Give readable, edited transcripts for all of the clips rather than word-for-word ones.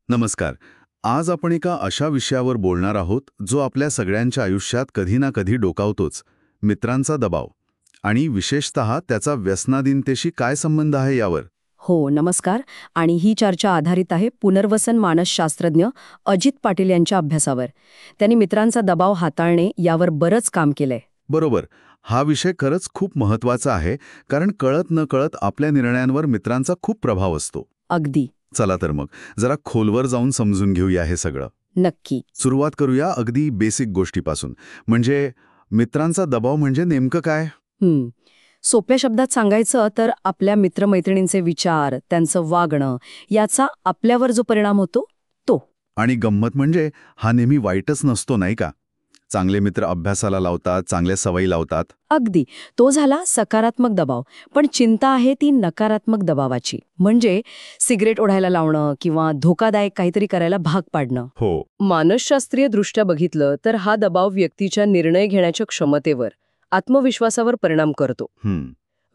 नमस्कार. आज आपण एका अशा विषयावर बोलणार आहोत जो आपल्या सगळ्यांच्या आयुष्यात कधी ना कधी डोकावतोच, मित्रांचा दबाव. आणि विशेषतः त्याचा व्यसनाधीनतेशी काय संबंध आहे यावर. हो, नमस्कार. आणि ही चर्चा आधारित आहे पुनर्वसन मानसशास्त्रज्ञ अजित पाटील यांच्या अभ्यासावर. त्यांनी मित्रांचा दबाव हाताळणे यावर बरंच काम केलंय. बरोबर. हा विषय खरंच खूप महत्वाचा आहे, कारण कळत न कळत आपल्या निर्णयांवर मित्रांचा खूप प्रभाव असतो. अगदी. चला तर मग जरा खोलवर जाऊन समजून घेऊया हे सगळं. नक्की. सुरुवात करूया अगदी बेसिक गोष्टीपासून. म्हणजे मित्रांचा दबाव म्हणजे नेमकं काय? सोप्या शब्दात सांगायचं तर आपल्या मित्रमैत्रिणींचे विचार, त्यांचं वागणं याचा आपल्यावर जो परिणाम होतो तो. आणि गंमत म्हणजे हा नेहमी वाईटच नसतो, नाही का? चांगले मित्र अभ्यासाला लावतात, चांगल्या सवयी लावतात. अगदी. तो झाला सकारात्मक दबाव. पण चिंता आहे ती नकारात्मक दबावाची. म्हणजे सिगरेट ओढायला लावणं किंवा धोकादायक काहीतरी करायला भाग पाडणं. हो. मानसशास्त्रीय दृष्ट्या बघितलं तर हा दबाव व्यक्तीच्या निर्णय घेण्याच्या क्षमतेवर, आत्मविश्वासावर परिणाम करतो.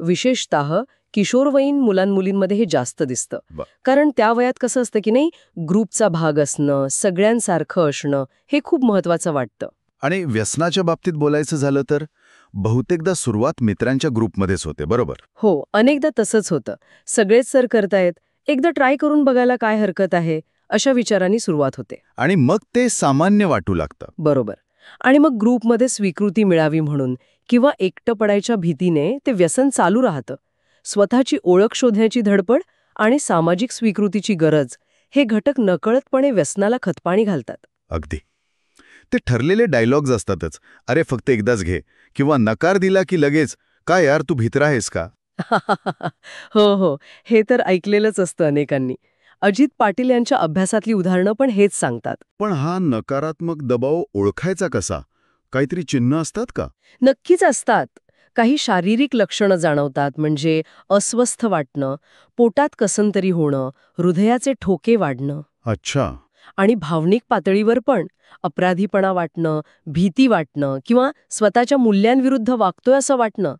विशेषतः किशोरवयीन मुलांमुलींमध्ये हे जास्त दिसतं. कारण त्या वयात कसं असतं की नाही, ग्रुपचा भाग असणं, सगळ्यांसारखं असणं हे खूप महत्वाचं वाटतं. आणि व्यसनाच्या बाबतीत बोलायचं झालं तर बहुतेकदा सुरुवात मित्रांच्या ग्रुपमध्येच होते, बरोबर? हो, अनेकदा तसंच होतं. सगळेच सर करतायत, एकदा ट्राय करून बघायला काय हरकत आहे, अशा विचारांनी सुरुवात होते. आणि मग ते सामान्य वाटू लागतं. बरोबर. आणि मग ग्रुपमध्ये स्वीकृती मिळावी म्हणून किंवा एकटं पडायच्या भीतीने ते व्यसन चालू राहतं. स्वतःची ओळख शोधण्याची धडपड आणि सामाजिक स्वीकृतीची गरज हे घटक नकळतपणे व्यसनाला खतपाणी घालतात. अगदी. ते ठरलेले डायलॉग्स असतातच. अरे फक्त एकदाच घे, किंवा नकार दिला की लगेच, काय यार तू भित्र आहेस का? हो हो, हे तर ऐकलेलंच असतं अनेकांनी. अजित पाटील यांच्या अभ्यासातली उदाहरणं पण हेच सांगतात. पण हा नकारात्मक दबाव ओळखायचा कसा? काहीतरी चिन्ह असतात का? नक्कीच असतात. काही शारीरिक लक्षणं जाणवतात, म्हणजे अस्वस्थ वाटणं, पोटात कसंतरी होणं, हृदयाचे ठोके वाढणं. अच्छा. आणि भावनिक पातळीवर पण अपराधीपणा वाटणं, भीती वाटणं किंवा स्वतःच्या मूल्यांविरुद्ध वागतोय असं वाटणं.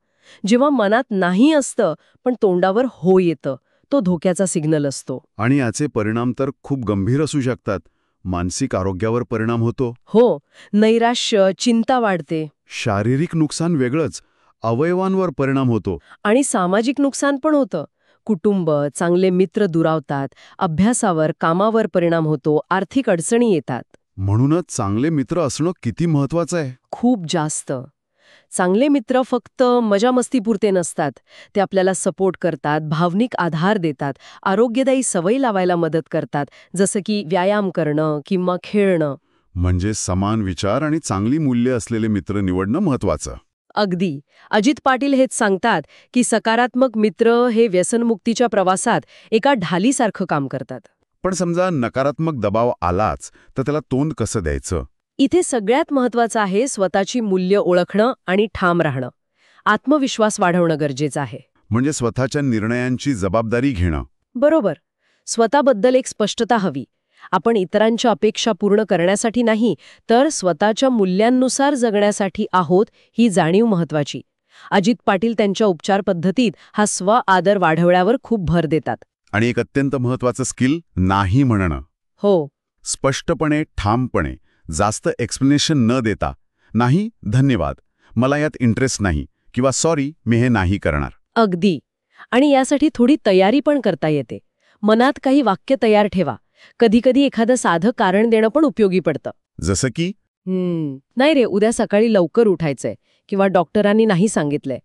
जेव्हा मनात नाही असतं पण तोंडावर हो येतं, तो धोक्याचा सिग्नल असतो. आणि याचे परिणाम तर खूप गंभीर असू शकतात. मानसिक आरोग्यावर परिणाम होतो. हो, नैराश्य, चिंता वाढते. शारीरिक नुकसान वेगळंच, अवयवांवर परिणाम होतो. आणि सामाजिक नुकसान पण होतं. कुटुंब, चांगले मित्र दुरावतात, अभ्यासावर, कामावर परिणाम होतो, आर्थिक अडचणी येतात. म्हणूनच चांगले मित्र असणं किती महत्वाचं आहे. खूप जास्त. चांगले मित्र फक्त मजामस्तीपुरते नसतात. ते आपल्याला सपोर्ट करतात, भावनिक आधार देतात, आरोग्यदायी सवयी लावायला मदत करतात, जसं की व्यायाम करणं किंवा खेळणं. म्हणजे समान विचार आणि चांगली मूल्य असलेले मित्र निवडणं महत्वाचं. अगदी. अजित पाटील हेच सांगतात की सकारात्मक मित्र हे व्यसनमुक्तीच्या प्रवासात एका ढालीसारखं काम करतात. पण समजा नकारात्मक दबाव आलाच तर त्याला तोंड कसं द्यायचं? इथे सगळ्यात महत्वाचं आहे स्वतःची मूल्य ओळखणं आणि ठाम राहणं. आत्मविश्वास वाढवणं गरजेचं आहे. म्हणजे स्वतःच्या निर्णयांची जबाबदारी घेणं. बरोबर. स्वतःबद्दल एक स्पष्टता हवी. आपण इतरांच्या अपेक्षा पूर्ण करण्यासाठी नाही, तर स्वतःच्या मूल्यांनुसार जगण्यासाठी आहोत ही जाणीव महत्वाची. अजित पाटील त्यांच्या उपचार पद्धतीत हा स्व-आदर वाढवण्यावर खूप भर देतात. आणि एक अत्यंत महत्वाचं स्किल, नाही म्हणणं. हो. स्पष्टपणे, ठामपणे, जास्त एक्सप्लेनेशन न देता, नाही धन्यवाद, मला यात इंटरेस्ट नाही, किंवा सॉरी मी हे नाही करणार. अगदी. आणि यासाठी थोडी तयारी पण करता येते. मनात काही वाक्य तयार ठेवा. कधीकधी एखादं साधं कारण देणं पण उपयोगी पडतं. जसं की, नाही रे, उद्या सकाळी लवकर उठायचंय, किंवा डॉक्टरांनी नाही सांगितलंय.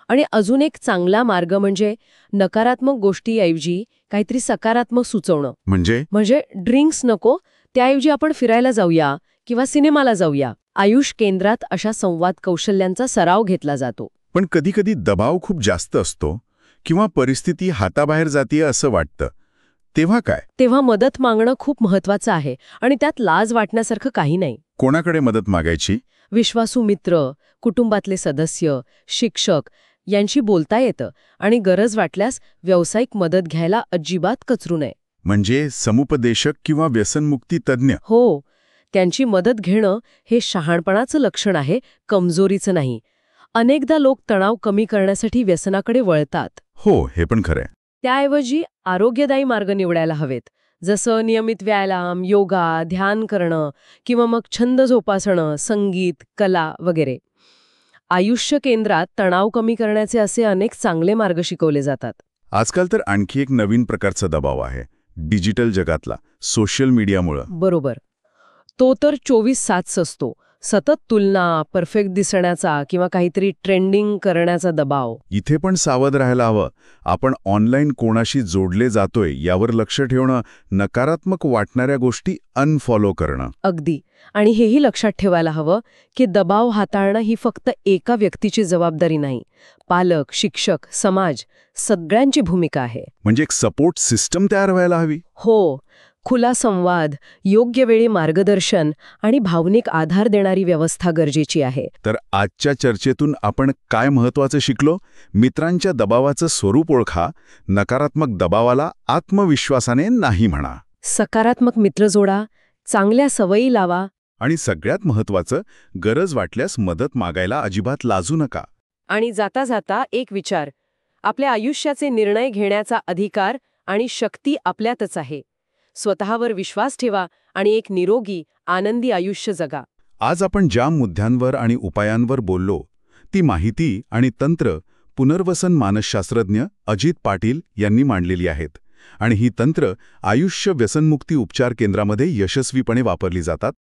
आणि अजून एक चांगला मार्ग म्हणजे नकारात्मक गोष्टीऐवजी काहीतरी सकारात्मक सुचवणं. म्हणजे ड्रिंक्स नको, त्याऐवजी आपण फिरायला जाऊया किंवा सिनेमाला जाऊया. आयुष केंद्रात अशा संवाद कौशल्यांचा सराव घेतला जातो. पण कधीकधी दबाव खूप जास्त असतो किंवा परिस्थिती हाताबाहेर जातीये असं वाटतं, तेव्हा काय? तेव्हा मदत मागणं खूप महत्वाचं आहे. आणि त्यात लाज वाटण्यासारखं काही नाही. कोणाकडे मदत मागायची? विश्वासू मित्र, कुटुंबातले सदस्य, शिक्षक यांशी बोलता येतं. आणि गरज वाटल्यास व्यावसायिक मदत घ्यायला अजिबात कचरू नये. म्हणजे समुपदेशक किंवा व्यसनमुक्ती तज्ज्ञ. हो, त्यांची मदत घेणं हे शहाणपणाचं लक्षण आहे, कमजोरीचं नाही. अनेकदा लोक तणाव कमी करण्यासाठी व्यसनाकडे वळतात. हो, हे पण खरंय. त्याऐवजी आरोग्यदायी मार्ग निवडायला हवेत, जसं नियमित व्यायाम, योगा, ध्यान करणं किंवा मग छंद जोपासणं, संगीत, कला वगैरे. आयुष्य केंद्रात तणाव कमी करण्याचे असे अनेक चांगले मार्ग शिकवले जातात. आजकाल तर आणखी एक नवीन प्रकारचा दबाव आहे, डिजिटल जगातला, सोशल मीडियामुळं. बरोबर. तो तर 24/7 असतो. सतत तुलना, परफेक्ट दिसण्याचा किंवा काहीतरी ट्रेंडिंग करण्याचा दबाव. इथे पण सावध राहायला हवं. आपण ऑनलाईन कोणाशी जोडले जातोय यावर लक्ष ठेवणं, नकारात्मक वाटणाऱ्या गोष्टी अनफॉलो करणं. अगदी. आणि हेही लक्षात ठेवायला हवं की दबाव हाताळणं ही फक्त एका व्यक्तीची जबाबदारी नाही. पालक, शिक्षक, समाज सगळ्यांची भूमिका आहे. म्हणजे एक सपोर्ट सिस्टम तयार व्हायला हवी. हो. खुला संवाद, योग्य वेळी मार्गदर्शन आणि भावनिक आधार देणारी व्यवस्था गरजेची आहे. तर आजच्या चर्चेतून आपण काय महत्त्वाचं शिकलो? मित्रांच्या दबावाचं स्वरूप ओळखा, नकारात्मक दबावाला आत्मविश्वासाने नाही म्हणा. सकारात्मक मित्र जोडा, चांगल्या सवयी लावा. आणि सगळ्यात महत्त्वाचं, गरज वाटल्यास मदत मागायला अजिबात लाजू नका. आणि जाता जाता एक विचार, आपल्या आयुष्याचे निर्णय घेण्याचा अधिकार आणि शक्ती आपल्यातच आहे. स्वतःवर विश्वास ठेवा आणि एक निरोगी, आनंदी आयुष्य जगा. आज आपण ज्या मुद्द्यांवर आणि उपायांवर बोललो, ती माहिती आणि तंत्र पुनर्वसन मानसशास्त्रज्ञ अजित पाटील यांनी मांडलेली आहेत. आणि ही तंत्र आयुष्य व्यसनमुक्ती उपचार केंद्रामध्ये यशस्वीपणे वापरली जातात.